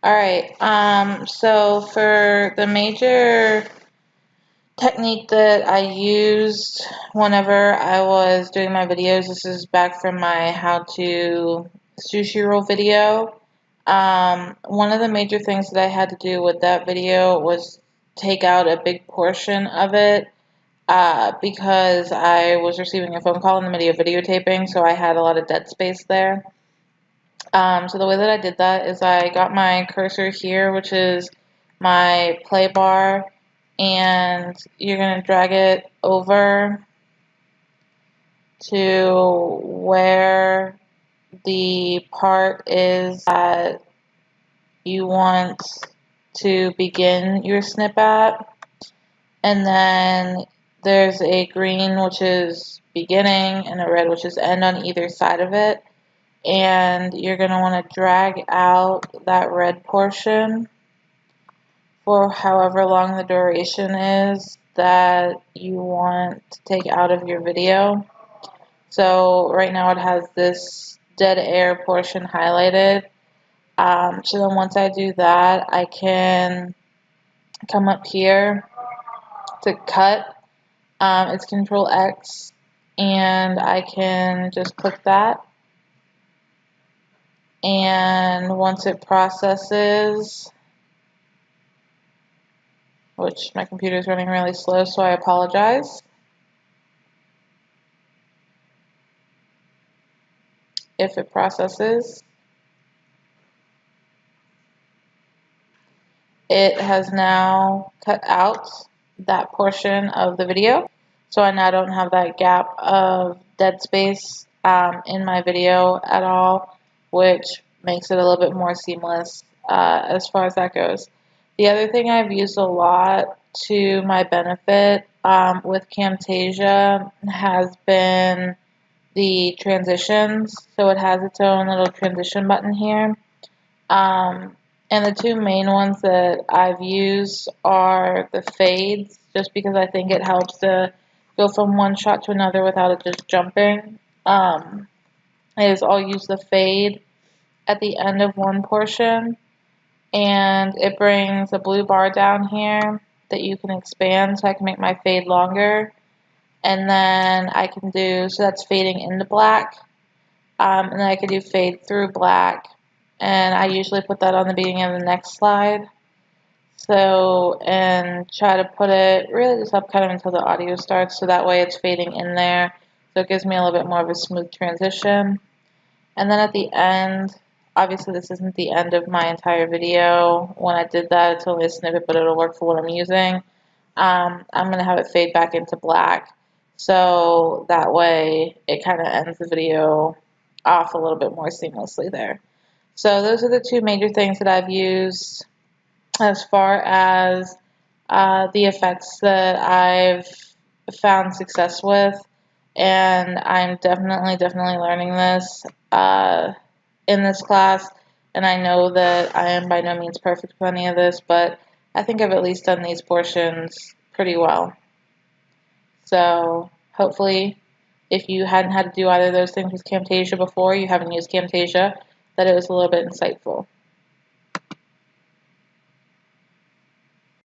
Alright, so for the major technique that I used whenever I was doing my videos, this is back from my how to sushi roll video. One of the major things that I had to do with that video was take out a big portion of it because I was receiving a phone call in the middle of videotaping, so I had a lot of dead space there. So the way that I did that is I got my cursor here, which is my play bar, and you're going to drag it over to where the part is that you want to begin your snip at. And then there's a green, which is beginning, and a red, which is end on either side of it. And you're going to want to drag out that red portion for however long the duration is that you want to take out of your video. So right now it has this dead air portion highlighted. So then once I do that, I can come up here to cut. It's Control X, and I can just click that. And once it processes, which my computer is running really slow, so I apologize. If it processes, it has now cut out that portion of the video, so I now don't have that gap of dead space in my video at all, which makes it a little bit more seamless as far as that goes. The other thing I've used a lot to my benefit with Camtasia has been the transitions. So it has its own little transition button here. And the two main ones that I've used are the fades, just because I think it helps to go from one shot to another without it just jumping. I'll use the fade at the end of one portion, and it brings a blue bar down here that you can expand, so I can make my fade longer. And then I can do, so that's fading into black, and then I can do fade through black, and I usually put that on the beginning of the next slide. So, and try to put it really just up kind of until the audio starts, so that way it's fading in there, so it gives me a little bit more of a smooth transition. And then at the end, obviously this isn't the end of my entire video. When I did that, it's only a snippet, but it'll work for what I'm using. I'm going to have it fade back into black, so that way it kind of ends the video off a little bit more seamlessly there. So those are the two major things that I've used as far as the effects that I've found success with, and I'm definitely learning this in this class, and I know that I am by no means perfect with any of this, but I think I've at least done these portions pretty well. So hopefully, if you hadn't had to do either of those things with Camtasia before, you haven't used Camtasia, that it was a little bit insightful.